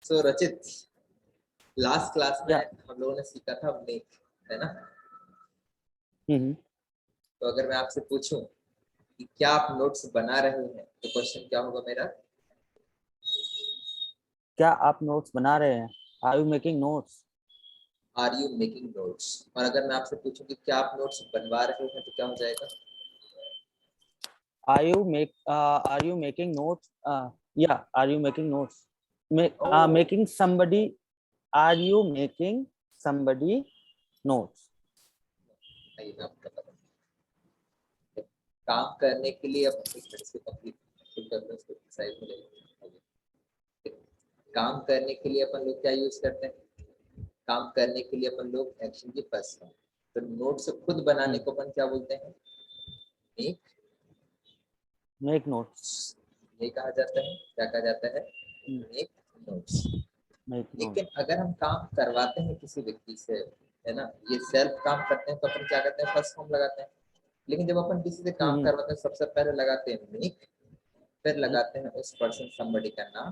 सो रचित, last class में या हम लोगों ने सीखा था मेक, है ना? हम्म तो अगर मैं आपसे पूछूं कि क्या आप नोट्स बना रहे हैं, तो क्वेश्चन क्या होगा मेरा? क्या आप नोट्स बना रहे हैं? Are you making notes? Are you making notes? और अगर मैं आपसे पूछूं कि क्या आप नोट्स बनवा रहे हैं, तो क्या हो जाएगा? Are you making notes? या are you making notes? Oh, making somebody, are you making somebody notes? नहीं, मैं आपको बता दूं। काम करने के लिए अब एक मिनट से कंप्लीट करना, इसको साइड में ले लेते हैं। काम करने के लिए अपन लोग क्या यूज करते हैं? काम करने के लिए अपन लोग एक्शन की फर्स्ट फॉर्म, तो नोट्स खुद बनाने को अपन क्या बोलते हैं? मेक। Make notes. ये कहा जाता है, क्या कहा जाता है? Make notes. मेक लेकिन नोट्स। अगर हम काम करवाते हैं किसी व्यक्ति से, है ना, ये सेल्फ काम करते हैं, तो अपन क्या करते हैं? फर्स्ट फॉर्म लगाते हैं। लेकिन जब अपन किसी से काम करवाते हैं, सबसे पहले लगाते हैं मेक, फिर लगाते हैं उस पर्सन समबडी का नाम,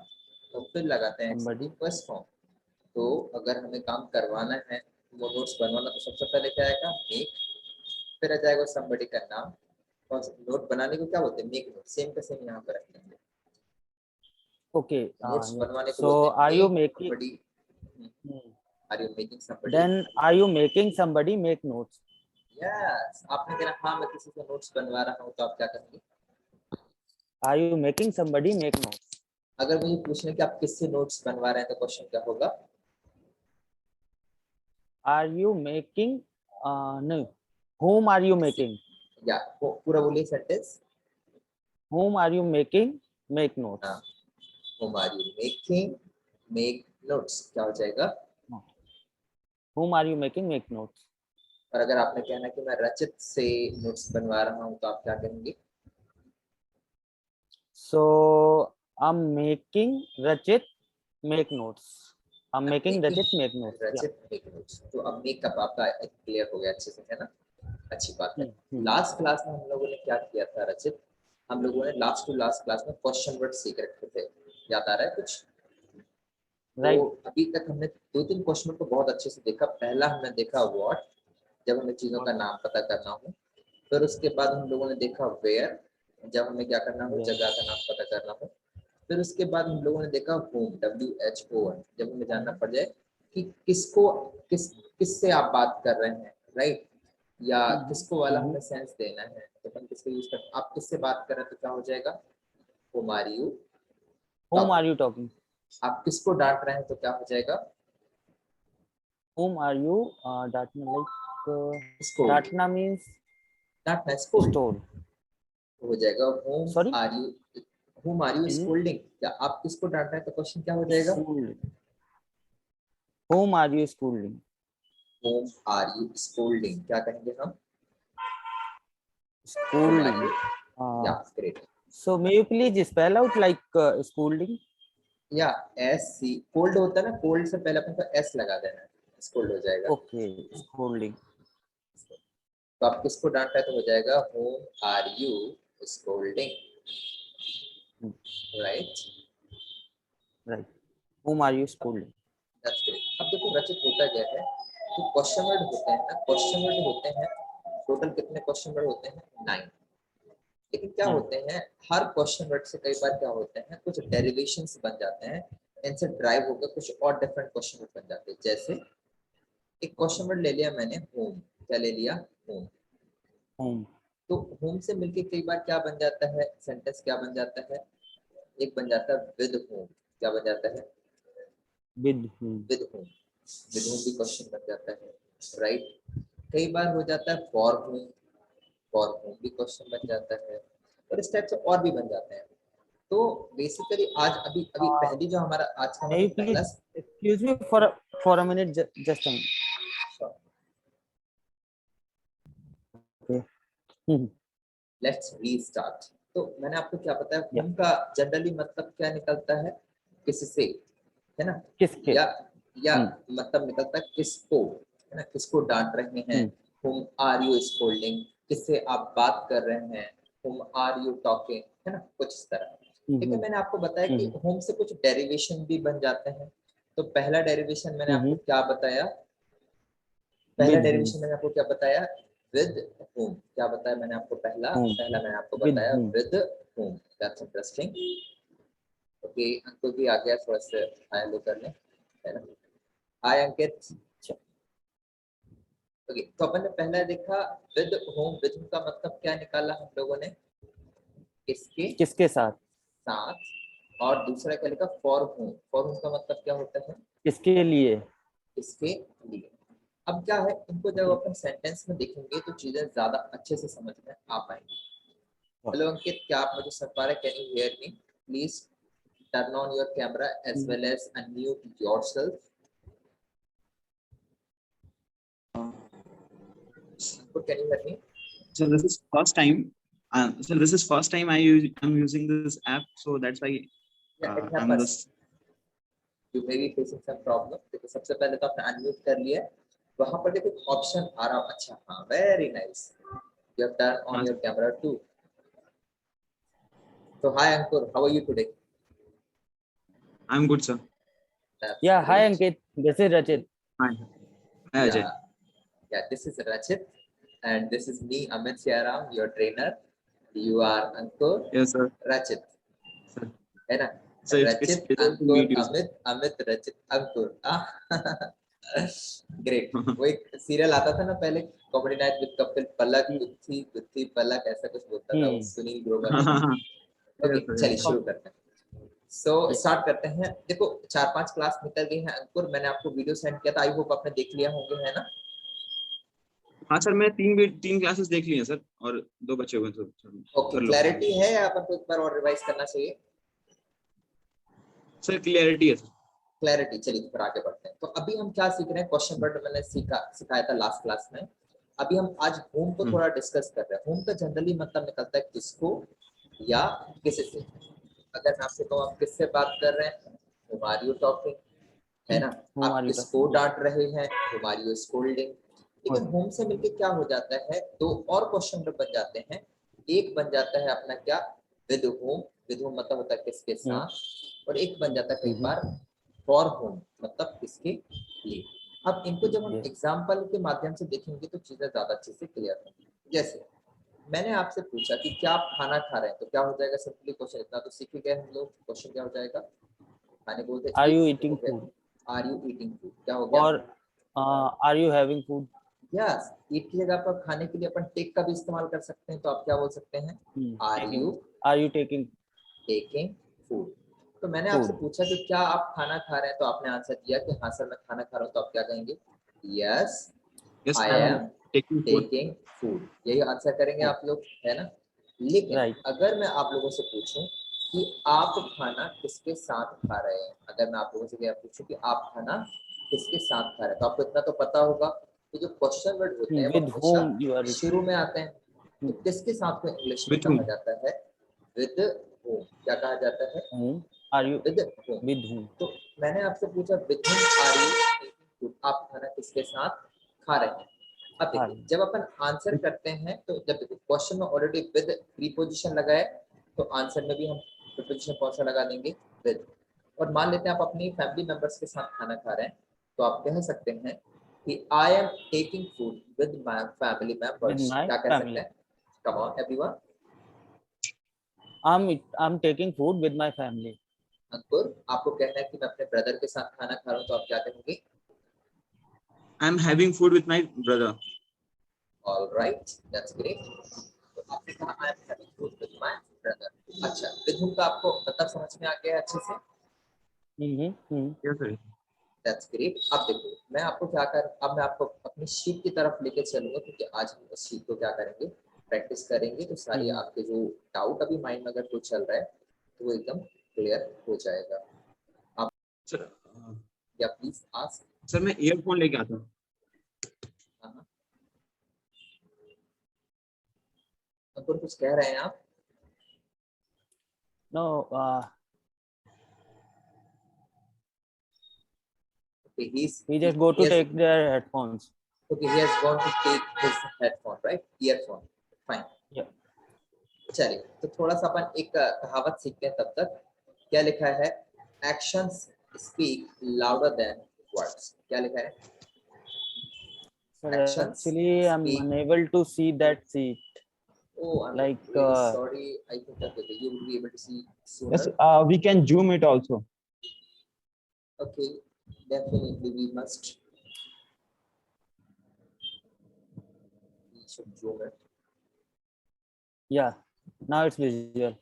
और फिर लगाते हैं एक्शन की समबडी। First form. तो अगर हमें काम करवाना है, वो नोट्स बनवाना, तो सबसे पहले क्या आएगा? मेक, फिर आ जाएगा समबडी का नाम, और नोट बनाने को क्या बोलते हैं? Make note. सेम का सेम यहाँ पर रखेंगे। ओके। नोट्स बनवाने को सो बोलते हैं are you make making, somebody. Are you making somebody? Then are you making somebody make notes? Yes, आपने कहा हाँ मैं किसी से नोट्स बनवा रहा हूँ, तो आप क्या करेंगे? Are you making somebody make notes? अगर मुझे पूछने कि आप किससे नोट्स बनवा रहे हैं, तो क्वेश्चन क्या होगा? Are you making, no, whom are you किससे? making? या पूरा बोलिए sentence. whom are you making make हाँ, notes? whom are you making make notes, क्या हो जाएगा? whom are you making make notes? और अगर आपने कहना कि मैं रचित से नोट्स बनवा रहा हूँ, तो आप क्या करेंगे? So I'm making Rachit make notes. I'm making Rachit make notes. Yeah. रचित मेक नोट्स, तो अब मेकअप आपका क्लियर हो गया अच्छे से, है ना? अच्छी बात है। Hmm. लास्ट क्लास में हम लोगों ने क्या किया था रचित? हम लोगों ने लास्ट टू लास्ट क्लास में क्वेश्चन वर्ड सीख रखे थे, याद आ रहा है कुछ? तो Right. अभी तक हमने दो तीन क्वेश्चन को बहुत अच्छे से देखा। पहला हमने देखा व्हाट, जब हमें चीजों का What? नाम पता करना हो। फिर उसके बाद हम लोगों ने देखा वेयर, जब हमें क्या करना हो? Where? जगह का नाम पता करना हो। फिर उसके बाद हम लोगों ने देखा होम, WHOM, जब हमें जानना Home. पड़ जाए कि किसको, किससे आप बात कर रहे हैं, राइट? या किसको वाला हमें सेंस देना है, तो अपन किसको यूज करते हैं? आप किससे बात कर रहे हैं, तो क्या हो जाएगा? whom are you Whom are talking? you talking? आप किसको डांट रहे हैं, तो क्या हो जाएगा? Whom are you Datna, like scold. Datna means डांटना स्कोल्ड stole. हो जाएगा। whom Sorry? are you whom are you Hmm? scolding? क्या आप किसको डांट रहे हैं, तो क्वेश्चन क्या हो जाएगा? Schooling. Whom are you schooling? whom are you scolding, क्या कहेंगे हम? whom are Schooling. you? Uh, या great. so may you please spell out like schooling? या एस सी, कोल्ड होता है ना, कोल्ड से पहले अपन को एस लगा देना है, कोल्ड हो जाएगा। Okay, schooling. तो आप किसको डांट रहे हैं, तो हो जाएगा whom are you scolding, Hmm. Right? Right. Whom are you schooling? That's great. अब देखो रचित, होता क्या है, तो क्वेश्चन वर्ड होते हैं ना, क्वेश्चन वर्ड होते हैं, टोटल कितने क्वेश्चन वर्ड होते हैं? 9। लेकिन क्या Right. होते हैं, हर क्वेश्चन वर्ड से कई बार क्या होते हैं, कुछ डेरिवेशंस बन जाते हैं, इनसे ड्राइव होकर कुछ और डिफरेंट क्वेश्चन वर्ड बन जाते हैं। जैसे एक क्वेश्चन वर्ड ले लिया मैंने होम, क्या ले लिया? होम। Whom? तो होम से मिलके कई बार क्या बन जाता है, सेंटेंस क्या बन जाता है? एक बन जाता है विद होम, क्या बन जाता है? With whom? With home. With home भी क्वेश्चन बन जाता है, राइट? कई बार हो जाता है फॉर होम भी क्वेश्चन बन जाता है, और इस टाइप से और भी बन जाते हैं। तो बेसिकली आज अभी अभी Uh, पहली जो हमारा आज का may हमारा you पहला, please excuse me for a minute, just a minute. Okay. Hmm. Let's restart. तो मैंने आपको क्या बताया, Yeah. होम का जनरली मतलब क्या निकलता है? किससे, है ना? किसके? या Hmm. मतलब निकलता है किसको, है ना? किसको डांट रहे हैं? Hmm. whom are you scolding, किससे आप बात कर रहे हैं? whom आर यू टॉकिंग, है ना? कुछ इस तरह। लेकिन Hmm. मैंने आपको बताया कि Hmm. होम से कुछ डेरिवेशन भी बन जाते हैं, तो पहला डेरिवेशन मैंने आपको हम्म, क्या बताया? पहला with whom, डेरिवेशन मैंने आपको क्या बताया? With whom। क्या बताया मैंने आपको? पहला whom, पहला मैंने आपको with बताया whom. With whom। That's interesting. Okay, Ankur भी आ गया, थोड़ा सा हाय लो कर लें, है ना? हाय अंकित। अच्छा, ओके, तो अपन ने पहला देखा विद whom। विद whom का मतलब क्या निकाला हम लोगों ने? किसके किसके साथ, साथ। और दूसरा क्या लिखा? For whom। फॉर whom का मतलब क्या होता है? किसके लिए. इसके लिए। अब क्या है, इनको जब अपन सेंटेंस में देखेंगे तो चीजें ज्यादा अच्छे से समझ में आ पाएंगी। हेलो अंकित, क्या आप मुझे सुन पा रहे हैं? Can you hear me? Please turn on your camera as well as unmute yourself. Can you hear me? So this is first time. This is first time I'm using this app, so that's why या it I'm happens, this. You may be facing some problem. देखो सबसे पहले तो आपने unmute कर लिया है, वहां पर देखो ऑप्शन आ रहा। अच्छा हाँ, very nice, you have turn on your camera too. तो hi Ankur, how are you today? I'm good, sir. Yeah, hi Ankit, this is Rachit. Hi. Hi, Ajay. Yeah, this is Rachit and this is me, Amit Siaram, your trainer. You are Ankur, Yes, sir. Rachit, Sir. है ना? So it's Rachit, pleasure to Ankur, meet you, sir. Amit, Rachit, Ankur। Great. वो एक serial आता था ना पहले, comedy night with Kapil, पलक गुत्थी गुत्थी पलक, ऐसा कुछ बोलता था वो सुनील ग्रोवर है। Okay, Yes, sir. चलिए Yes. शुरू करते हैं। सो स्टार्ट करते हैं। देखो 4-5 क्लास निकल गई हैं अंकुर, मैंने आपको वीडियो सेंड किया था, आई होप आपने देख लिया होंगे, है ना? हाँ सर, मैं तीन क्लासेस देख लिए हैं सर, और 2 बचे हुए हैं, तो ओके, कर लो क्लैरिटी है या अपन को एक बार और रिवाइज करना चाहिए? सर। क्लियरिटी है सर। क्लैरिटी। चलिए तो फिर आगे बढ़ते हैं। तो अभी हम क्या सीख रहे हैं? क्वेश्चन वर्ड मैंने सिखाया था लास्ट क्लास में। अभी हम आज होम को थोड़ा डिस्कस कर रहे हैं। होम का जनरली मतलब निकलता है किसको या किसी से। अगर मैं आपसे कहूँ आप किससे बात कर रहे हैं, whom are you talking, है ना? Whom आप are you किसको talking? डांट रहे हैं, whom are you scolding। लेकिन होम से मिलके क्या हो जाता है, 2 और क्वेश्चन बन जाते हैं। एक बन जाता है अपना क्या, विद होम। विद होम मतलब होता है किसके साथ, और एक बन जाता है कई बार फॉर होम, मतलब किसके लिए। अब इनको जब हम Yes. एग्जाम्पल के माध्यम से देखेंगे तो चीजें ज्यादा अच्छे से क्लियर होंगी। जैसे मैंने आपसे पूछा कि क्या आप खाना खा रहे हैं, तो क्या हो जाएगा? सिंपली क्वेश्चन इतना तो सीख गए हम लोग। क्वेश्चन क्या हो जाएगा? खाने बोलते Are you eating food? Are you eating food, क्या हो गया? Or are you having food? Yes, eat की जगह पर खाने के लिए अपन टेक का भी इस्तेमाल कर सकते हैं। तो आप क्या बोल सकते हैं? Are Taking. You Are you taking taking food. तो मैंने food? आपसे पूछा कि क्या आप खाना खा रहे हैं, तो आपने आंसर दिया कि हाँ सर मैं खाना खा रहा हूँ। तो आप क्या कहेंगे? Yes Yes, I I am am taking food. Taking food, यही आंसर करेंगे Food. आप लोग, है ना? लेकिन Right. अगर मैं आप लोगों से पूछूं कि आप खाना किसके साथ खा रहे हैं, अगर मैं आप लोगों से पूछूं कि आप खाना किसके साथ खा रहे हैं, तो आपको इतना तो पता होगा कि जो क्वेश्चन वर्ड होते हैं वो With हमेशा whom you are eating? शुरू में आते हैं। तो किसके साथ को इंग्लिश में With कहा whom? जाता है? With home. क्या कहा जाता है? Whom are you with home. with whom? तो मैंने आपसे पूछा विद होम आर यू, आप खाना किसके साथ खा रहे हैं। अब देखिए Are जब अपन आंसर करते हैं तो जब क्वेश्चन में ऑलरेडी विद प्रीपोजिशन लगा है, तो आंसर में भी हम प्रीपोजिशन कौन सा लगा देंगे? विद। और मान लेते हैं आप अपनी फैमिली मेंबर्स के साथ खाना खा रहे हैं, तो आप कह सकते हैं कि I am taking food with my family with members. my क्या कह सकते family? हैं? Come on everyone. I'm taking food with my family. अंकुर, आपको कहना है कि मैं अपने ब्रदर के साथ खाना खा रहा हूँ, तो आप क्या कहेंगे? I'm having food with my brother. All right, that's great. तो आपने कहा I am having food with my brother। अच्छा, with whom का आपको मतलब समझ में आ गया है अच्छे से? Yes, sir. That's great। अब देखो मैं आपको अब मैं आपको अपनी शीट की तरफ लेके चलूंगा, क्योंकि आज हम उस शीट को क्या करेंगे, प्रैक्टिस करेंगे। तो सारी आपके जो डाउट अभी माइंड में अगर कुछ चल रहा है तो वो एकदम क्लियर हो जाएगा। आप Sir, या प्लीज आस्क। सर मैं ईयरफोन लेके आता हूँ। अंकुर कुछ कह रहे हैं आप? No, Okay, he just go to take their headphones. Okay, he has gone to take his headphone, right? Earphone. Fine. Yeah. चलिए तो थोड़ा सा अपन एक कहावत सीखते हैं तब तक। क्या लिखा है? Actions speak louder than words. क्या लिखा है? Sir, Actions actually, I'm speak. unable to see that seat. Oh, I'm Like, really sorry. I think that you will be able to see sooner. Yes, we can zoom it also. Okay, definitely we must. We should zoom it. Yeah, now it's visual.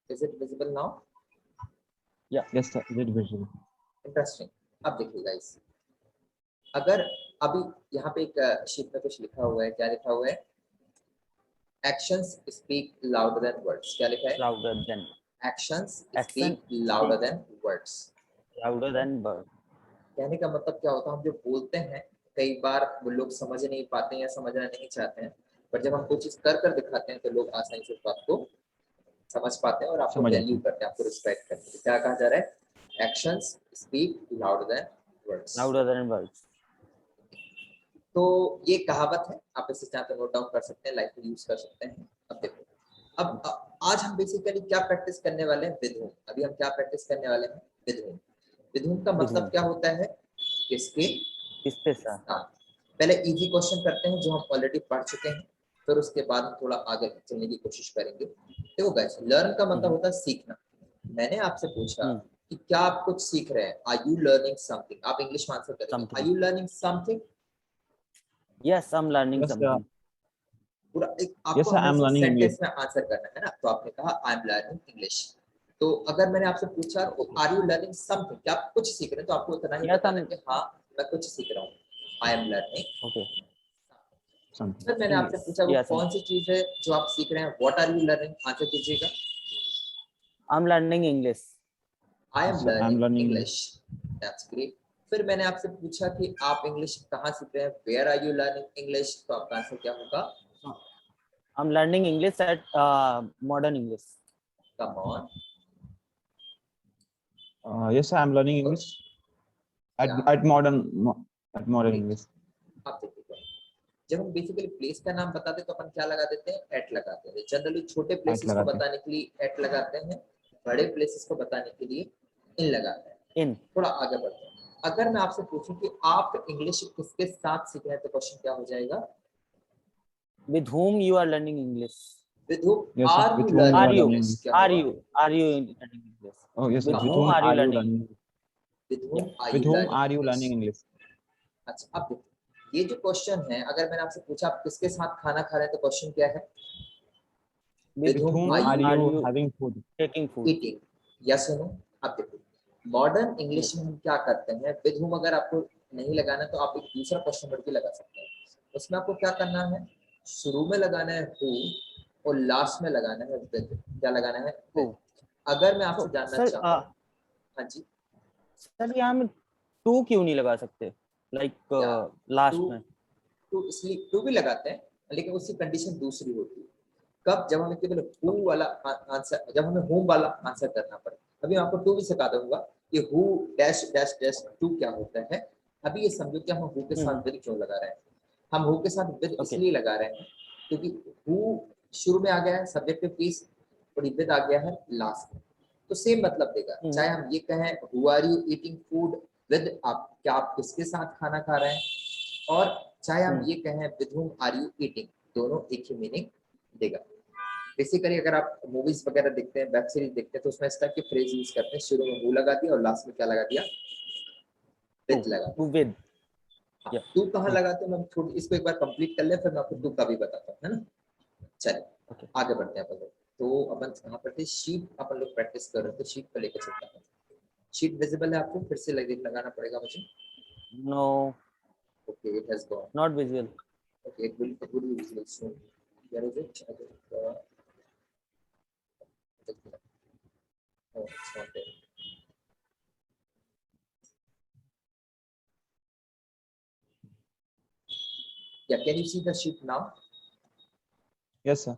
Is it visible now? Yes, sir. It is visual. Interesting. अब देखिए guys, अगर अभी यहाँ पे एक sheet में कुछ लिखा हुआ है, क्या लिखा हुआ है? Actions speak louder than words. क्या लिखा है? Louder than. Actions Action speak louder than words. Louder than bird. कहने का मतलब क्या होता है? हम जो बोलते हैं कई बार वो लोग समझ नहीं पाते हैं या समझना नहीं चाहते हैं, पर जब हम कोई चीज कर कर दिखाते हैं तो लोग आसानी से उस बात को समझ पाते हैं और आपको समझ आते वैल्यू हैं। करते हैं, आपको रिस्पेक्ट करते हैं। क्या कहा जा रहा है? Actions speak louder than words. Louder than birds. तो ये कहावत है, आप इसे यहाँ पे नोट डाउन कर सकते हैं, लाइफ में यूज कर सकते हैं। अब देखो, अब आज हम बेसिकली क्या प्रैक्टिस करने वाले हैं? विधूम। अभी हम क्या प्रैक्टिस करने वाले हैं? विधूम। विधूम का मतलब विधूम। क्या होता है? किसके किसके साथ? साथ। पहले इजी क्वेश्चन करते हैं जो हम ऑलरेडी पढ़ चुके हैं, फिर उसके बाद हम थोड़ा आगे चलने की कोशिश करेंगे। देखो गाइस, लर्न का मतलब होता है सीखना। मैंने आपसे पूछा कि क्या आप कुछ सीख रहे हैं? Are you learning something? आप इंग्लिश में आंसर करेंगे, Something. Are you learning something? Yes, I'm learning Yes, something. पूरा एक Yes, आपको sir, I'm learning sentence English. में आंसर करना है ना, तो आपने कहा आई एम लर्निंग इंग्लिश। तो अगर मैंने आपसे पूछा तो आर यू लर्निंग समथिंग, क्या आप कुछ सीख रहे हैं, तो आपको इतना ही Yes, बताना है I'm- कि हाँ मैं कुछ सीख रहा हूँ, I am learning. Okay. Something. फिर मैंने आपसे पूछा वो Yes, कौन सी चीज है जो आप सीख रहे हैं, what are you learning, answer कीजिएगा। I'm learning English. I am Yes, sir, I'm learning learning English. That's great. फिर मैंने आपसे पूछा कि आप इंग्लिश कहाँ सीख रहे हैं, where are you learning English, तो आपका आंसर क्या होगा? I'm learning English at Modern English. Come on. Yes, sir, I'm learning English Yeah. at modern English. आप देखिए, जब हम बेसिकली प्लेस का नाम बताते हैं तो अपन क्या लगा देते हैं? एट लगाते हैं। जनरली छोटे प्लेसेस को लगाते हैं। बताने के लिए एट लगाते हैं, बड़े प्लेसेस को बताने के लिए इन लगाते हैं। In. थोड़ा आगे बढ़ते हैं। अगर मैं आपसे पूछूं कि आप इंग्लिश किसके साथ सीख रहे हैं, तो क्वेश्चन क्या हो जाएगा? With whom you are learning English? With whom Yes, sir, are with you whom you learning Are you? English? क्या Are होगा? you? Are you learning English? Oh, yes, sir. With With whom whom are you are you learning? learning? With whom are With you whom are you learning learning English? English? अच्छा, अब देखिए, ये जो question है, अगर मैंने आपसे पूछा आप किसके साथ खाना खा रहे हैं, तो क्वेश्चन क्या है? With With whom are are you you having food? taking food? Eating, yes और नो। अब देखो, मॉडर्न इंग्लिश में हम क्या करते हैं, विद whom अगर आपको नहीं लगाना तो आप एक दूसरा क्वेश्चन वर्ड भी लगा सकते हैं। उसमें आपको क्या करना है? शुरू में लगाना है who और लास्ट में लगाना है with। क्या लगाना है? Who. अगर मैं आपसे तो जानना सर चाहूँ, हाँ जी, सर यहाँ में टू क्यों नहीं लगा सकते? लाइक Yeah, लास्ट to- में तो इसलिए टू भी लगाते हैं, लेकिन उसकी कंडीशन दूसरी होती है। कब? जब हमें केवल हु वाला आंसर, जब हमें होम वाला आंसर करना पड़े। अभी मैं आपको टू भी सिखा दूंगा कि who dash dash dash to क्या होता है। अभी ये समझो कि हम हु के साथ विद क्यों लगा रहे हैं। हम हु के साथ विद इसलिए लगा रहे हैं क्योंकि हु शुरू में आ गया है सब्जेक्टिव केस और विद आ गया है लास्ट में, तो सेम मतलब देगा। चाहे हम ये कहें who are you eating food with, आप क्या आप किसके साथ खाना खा रहे हैं, और चाहे हम ये कहें with whom are you eating, दोनों एक ही मीनिंग देगा। बेसिकली अगर आप मूवीज वगैरह देखते हैं, वेब सीरीज देखते हैं, तो उसमें इस टाइप की फ्रेज यूज करते हैं, शुरू में हु लगा दिया और लास्ट में क्या लगा दिया? विद लगा दिया। विद। टू कहाँ लगाते हैं? हम थोड़ी इसको एक बार कंप्लीट कर ले, फिर मैं आपको टू का भी बताता हूँ, है ना। चलिए आगे बढ़ते हैं अपन। तो अपन कहाँ पर थे? शीट अपन लोग प्रैक्टिस कर रहे थे, शीट पर लेकर चलता है। शीट विजिबल है आपको? फिर से लगाना पड़ेगा मुझे। No, okay, it has gone. Not visual. Okay, it will be visible soon. Where is it? I think, oh, it's not there. Yeah, can you see the sheet now? Yes, sir.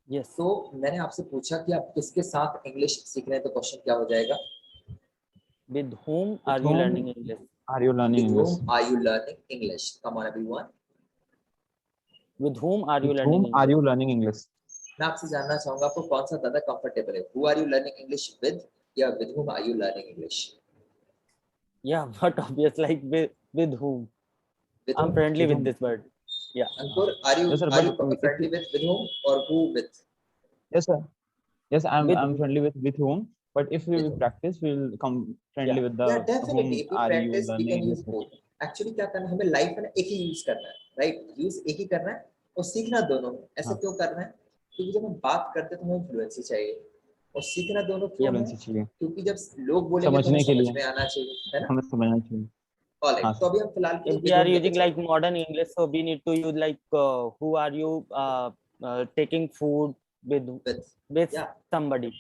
Yes. तो मैंने आपसे पूछा कि आप किसके साथ English सीख रहे हैं, तो क्वेश्चन क्या हो जाएगा? With whom are With you whom learning English? Are you learning With English? whom are you learning English? Come on, everyone. With whom are you With learning whom are English? you learning English? मैं आपसे जानना चाहूंगा आपको कौन सा ज्यादा comfortable है, Who are you learning English with या with whom are you learning English? Yeah, but obvious, like with whom? With I'm whom? friendly With with whom? this bird. Yeah. Ankur, Yes, sir. are But you if friendly with whom or who with? yes, sir. Yes, With I'm whom? friendly with whom. But if we With will whom? practice, we'll come friendly Yeah. with Yeah, the definitely. whom If we are you practice, we learning can use English with. both. Actually क्या करना है, हमें life में ना एक ही use करना है, right? Use एक ही करना है और सीखना दोनों में। ऐसा हाँ, क्यों करना है? क्योंकि जब हम बात करते हैं तो हमें फ्लुएंसी चाहिए, और सीखना दोनों ये क्यों है? फ्लुएंसी चाहिए क्योंकि जब लोग बोलेंगे तो हमें समझने के समझ लिए, में आना चाहिए, है ना? हमें समझना चाहिए। हाँ ऑलराइट, तो सर। अभी हम फिलहाल के लिए If we with are home लेके using like चलते हैं। modern English, so we need to use like who are you taking food with with, with या somebody.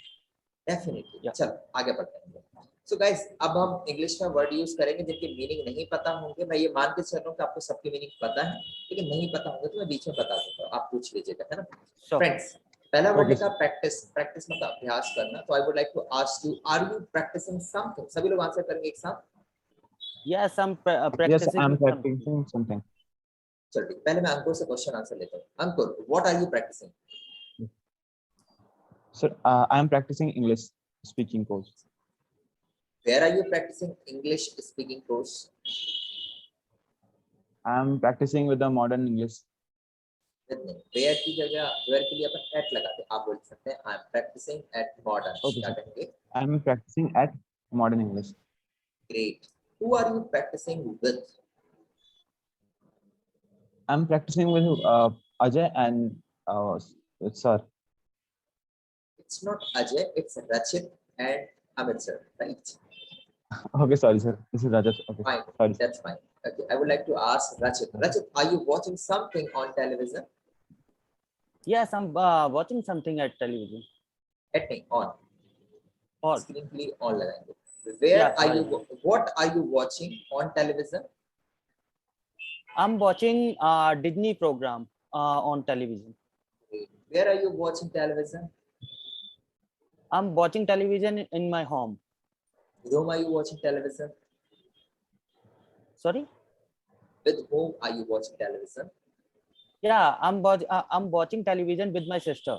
डेफिनेटली। Yeah. चलो आगे बढ़ते हैं। सो गाइस, अब हम इंग्लिश में वर्ड यूज करेंगे जिनके मीनिंग नहीं पता होंगे। मैं ये मान के चल रहा हूँ कि आपको सबके मीनिंग पता है, लेकिन नहीं पता होंगे तो मैं बीच में बता दूंगा, आप पूछ लीजिएगा, है ना? Sure. फ्रेंड्स, पहला वर्ड ओके लिखा सर। प्रैक्टिस। प्रैक्टिस मतलब अभ्यास करना। तो I would like to ask you, are you practising something? सभी लोग आंसर करेंगे एक साथ। Yes, I'm Yes, practicing I'm something. practicing something. चलो ठीक, पहले मैं अंकुर से क्वेश्चन आंसर लेता हूँ। Ankur, what are you practicing? Sir, I'm practicing English speaking course. Where are you practicing English speaking course? I'm practicing with the modern English. Where की जगह, where के लिए अपन एट लगाते हैं। आप बोल सकते हैं I am practising at modern. Okay, क्या sir. कहेंगे? I'm practicing at modern English. Great. Who are you practising with? I'm practicing with Ajay and sir. It's not Ajay, it's Rachit and Amit sir, right? Okay, sorry, sir. This is Rajat. Okay, Fine, sorry, sir. that's fine. Okay, I would like to ask Rachit. Rachit, are you watching something on television? Yes, I'm watching something at television. At me, on. Or Screen play on लगाएंगे. Where yeah, are you? sorry. What are you watching on television? I'm watching Disney program on television. Great. Where are you watching television? I'm watching television in my home. With whom are you watching television? Sorry? With whom are you watching television? Yeah, I'm watching television with my sister.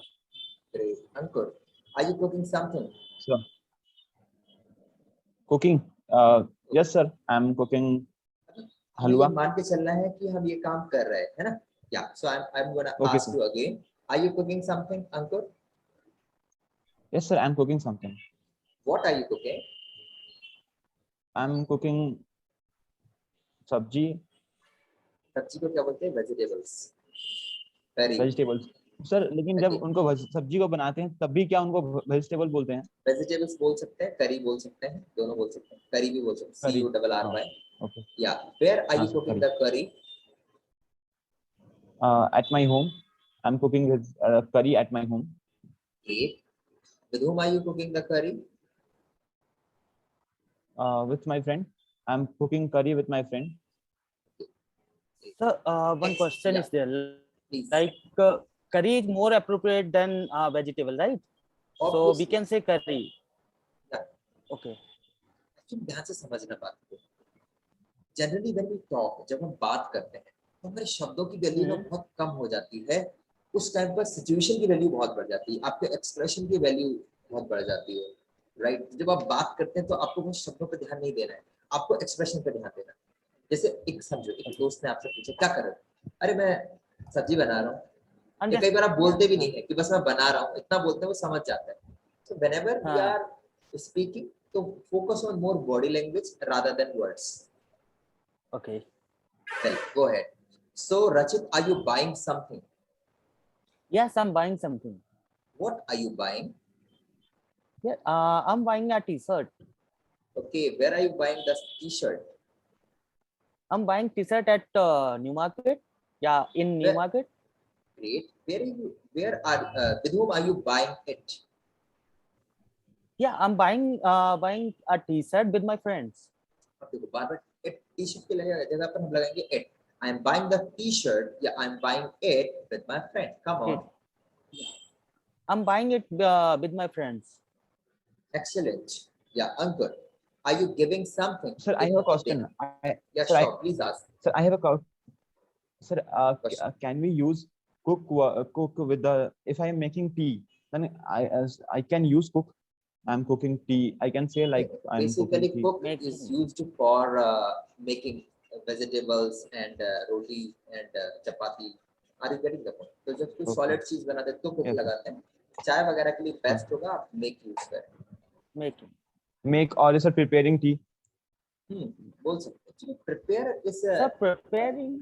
Great. Ankur, are you cooking something? Sir. Cooking. Yes, sir. I'm cooking हमें ये halwa. मान के चलना है कि हम ये काम कर रहे हैं, है ना? Yeah. So I'm gonna Okay, ask sir. you again. Are you cooking something, Ankur? Yes, sir. I'm cooking something. What are you cooking? I'm cooking sabji, सब्जी को क्या बोलते हैं? Vegetables. Curry. vegetables. सर लेकिन जब Okay. उनको सब्जी को बनाते हैं तब भी क्या उनको वेजिटेबल बोलते हैं? Vegetables बोल सकते हैं, curry बोल सकते हैं, दोनों बोल सकते हैं। Curry भी बोल सकते हैं। Curry. CURRY. Okay. Yeah. Where are you sir, cooking curry. the curry? At my home. I'm cooking with curry at my home. Great. With whom are you cooking the curry? With my friend. I'm cooking curry with my friend. So one Next, question yeah. is there, Please. like curry is more appropriate than vegetable, right? So we Obviously. can say curry. Yeah. Okay. Actually, ध्यान से समझना बात को। Generally when we talk, जब हम बात करते हैं तो हमारे शब्दों की वैल्यू ना बहुत कम हो जाती है। उस टाइम पर सिचुएशन की वैल्यू बहुत बढ़ जाती है, आपके एक्सप्रेशन की वैल्यू बहुत बढ़ जाती है, राइट? जब आप बात करते हैं तो आपको बस शब्दों पर ध्यान नहीं देना है, आपको एक्सप्रेशन पर ध्यान देना है। जैसे एक समझो, एक दोस्त ने आपसे पूछा क्या कर रहे हो? अरे मैं सब्जी बना रहा हूँ। I'm या just कई बार आप बोलते भी नहीं है कि बस मैं बना रहा हूँ, इतना बोलते हैं वो समझ जाता है। So whenever we हाँ. are speaking, तो focus on more body language rather than words. Okay. Well, go ahead. So Rachit, are you buying something? Yes, I'm buying something. What are you buying? Yeah, I'm buying a t-shirt. Okay, where are you buying the t-shirt? I'm buying t-shirt at New Market. Yeah, in New Where- Market. Great. Where are you? Where are? With whom are you buying it? Yeah, I'm buying a t-shirt with my friends. अब देखो बार बार it t-shirt के जगह पर हम लगाएंगे it. I am buying the t-shirt. Yeah, I am buying it with my friend. Come on. I'm buying it with my friends. Excellent. Yeah, Ankur, are you giving something? Sir, I have a question. Yeah, sir, sure. Please ask. Sir, I have a question. Sir, Question. can we use cook with the if I am making tea, then I can use cook I'm cooking tea. I can say like I'm Basically, cooking tea. cook Making. is used for making vegetables and roti and chapati. Are you getting the point? तो जब कोई Okay. solid चीज बनाते हैं तो cook Yes. लगाते हैं. चाय वगैरह के लिए best होगा आप make use करें. Making. Make or is it preparing tea? बोल सकते हैं. Actually, prepare is Sir, preparing.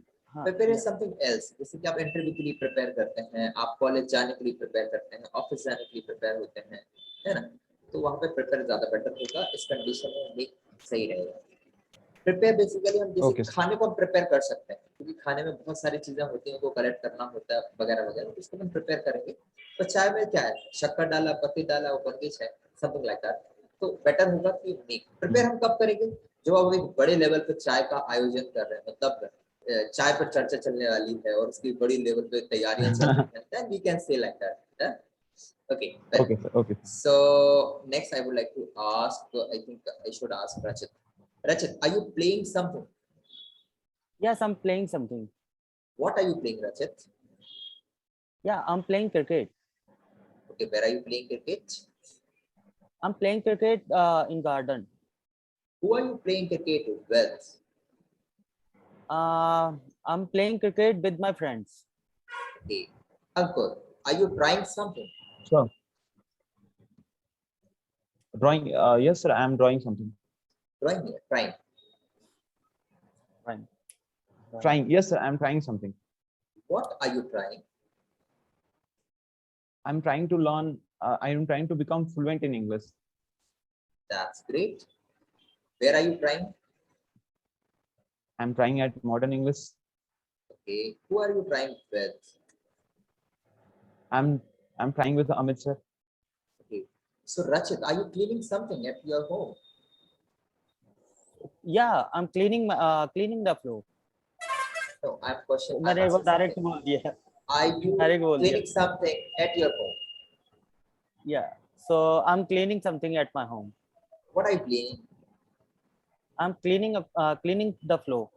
prepare is Yeah. something else. जैसे कि आप इंटरव्यू के लिए प्रिपेयर करते हैं, आप कॉलेज जाने के लिए प्रिपेयर करते हैं, ऑफिस जाने के लिए प्रिपेयर होते हैं, है ना? तो वहाँ पे प्रिपेयर ज्यादा बेटर होगा. इस कंडीशन में मेक सही रहेगा. प्रिपेयर बेसिकली हम जैसे Okay, sir. खाने को हम प्रिपेयर कर सकते हैं, क्योंकि खाने में बहुत सारी चीजें होती हैं, उनको कलेक्ट करना होता है वगैरह वगैरह, तो उसको हम प्रिपेयर करेंगे. तो चाय में क्या है, शक्कर डाला, पत्ती डाला, वो बन गई चाय, समथिंग लाइक दैट. तो बेटर होगा कि मेक. प्रिपेयर हम कब करेंगे, जब आप एक बड़े लेवल पे चाय का आयोजन कर रहे हैं, मतलब चाय पर चर्चा चलने वाली है और उसकी बड़ी लेवल पे तैयारियां चल रही हैं, then we can say like that. Okay. Okay, sir. Okay. So next I would like to ask, I think I should ask Rachit. Rachit, are you playing something? Yes, I'm playing something. What are you playing, Rachit? Yeah, I'm playing cricket. Okay, where are you playing cricket? I'm playing cricket in garden. Who are you playing cricket with? I'm playing cricket with my friends. Okay. Ankur, are you trying something? Sure. Drawing. Yes, sir. I'm drawing something. Drawing here, trying. Fine. Trying. Yes, sir. I'm trying something. What are you trying? I'm trying to learn. I'm trying to become fluent in English. That's great. Where are you trying? I'm trying at Modern English. Okay. Who are you trying with? I'm trying with Amit sir. Okay. So Rachit, are you cleaning something at your home? Yeah, I'm cleaning the floor. No, I'm questioning. मैंने वो direct बोल दिया. Are you direct बोल दिया. cleaning something at your home? Yeah, so I'm cleaning something at my home. What are you cleaning? I'm cleaning the floor.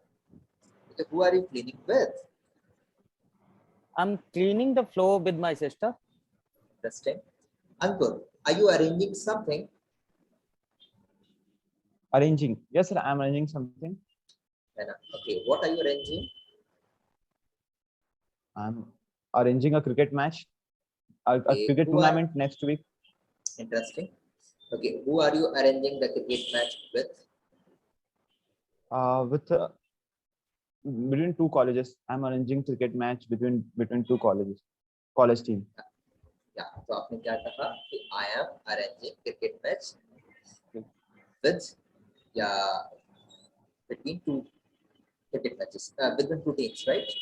Okay, who are you cleaning with? I'm cleaning the floor with my sister. Interesting. Ankur, are you arranging something? Arranging. Yes, sir. I'm arranging something. Okay, what are you arranging? I'm arranging a cricket match, a Okay, cricket who are- tournament next week. Interesting. Okay, who are you arranging the cricket match with? With between two colleges. I'm arranging cricket match between two colleges, college team. Yeah, तो आपने क्या कहा कि I am arranging cricket match with, yeah, between two cricket matches, between two teams, right?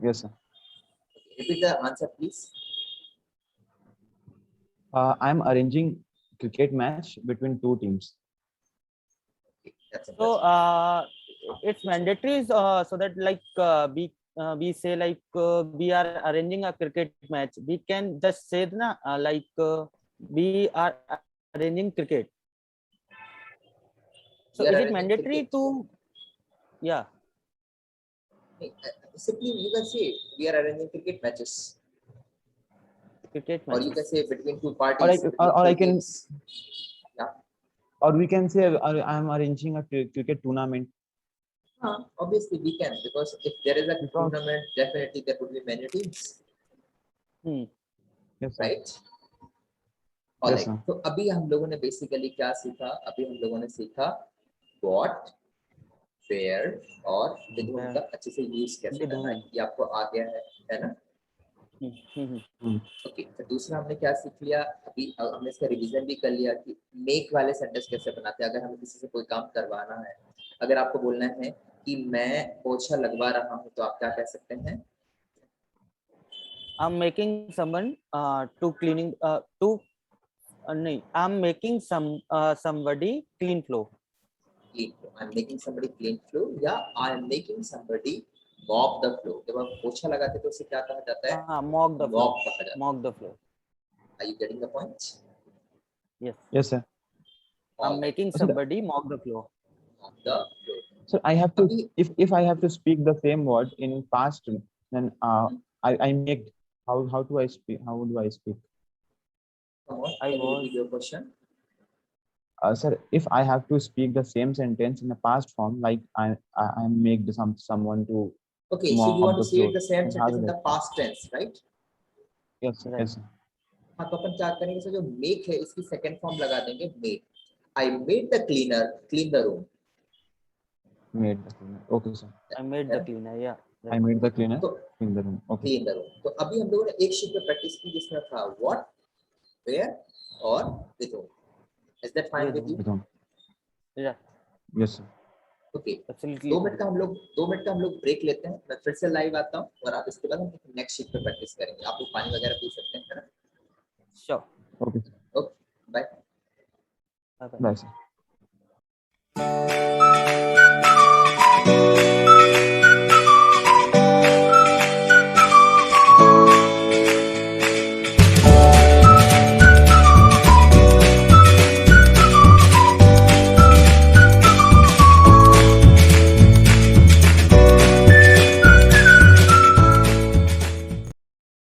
Yes, sir. Okay, repeat the answer, please. I'm arranging cricket match between two teams. Okay, that's So interesting. it's mandatory so that like we say like we are arranging a cricket match. We can just say na like we are arranging cricket. So We are is it arranging mandatory cricket. to? Yeah. Simply you can say we are arranging cricket matches, Cricket or you matches. can say between two parties. Or I- between or two I can- teams. Or we can say I'm arranging a cricket tournament. Obviously we can, because if there is a Because- tournament, definitely there would be many teams, Yes, sir. right? Yes, Alright. sir. तो अभी हम लोगों ने basically क्या सीखा? अभी हम लोगों ने सीखा what, where और with whom का अच्छे से यूज कैसे With करना है, whom. ये आपको आ गया है ना? ओके, तो दूसरा हमने क्या सीख लिया? अभी हमने इसका रिवीजन भी कर लिया कि मेक वाले सेंटेंस कैसे बनाते हैं. अगर हमें किसी से कोई काम करवाना है, अगर आपको बोलना है कि मैं पोछा लगवा रहा हूँ, तो आप क्या कह सकते हैं? I'm making someone to cleaning to नहीं, I'm making somebody clean floor. Clean floor. I'm making somebody clean floor, या I'm making somebody mop the floor. जब हम पोछा लगाते हैं तो उसे क्या कहा जाता है? Mop the floor. Mop कहा जाता है. Mop the floor. Are you getting the point? Yes. Yes, sir. I'm Alright, making So the- somebody mop the floor. mop the floor. So I have to, अभी if I have to speak the same word in past, then I make, how do I speak? How do I speak? Come on, I can you was. repeat your question? Sir, if I have to speak the same sentence in the past form, like I make someone to Okay, so you mop want to the say floor, the same then how sentence will in the I? past tense, right? Yes, sir. Right. Yes, sir. हाँ, तो अपन क्या करेंगे sir, जो make है इसकी second form लगा देंगे made. I made the cleaner clean the room. Made the cleaner. Okay, sir. I made the cleaner. Yeah. I Right. made the cleaner तो in the room. Okay. clean the room. तो अभी हम लोगों ने एक sheet पे practice की जिसमें था what, where और with whom. Is that fine With with you? With whom? Yeah. Yes, sir. Okay. Absolutely. 2 minute का हम लोग ब्रेक लेते हैं. मैं फिर से लाइव आता हूँ और आप इसके बाद हम नेक्स्ट शीट पे प्रैक्टिस करेंगे. आप लोग पानी वगैरह पी सकते हैं, है ना? Sure. Okay, sir. Okay, bye. Bye bye. Bye, sir.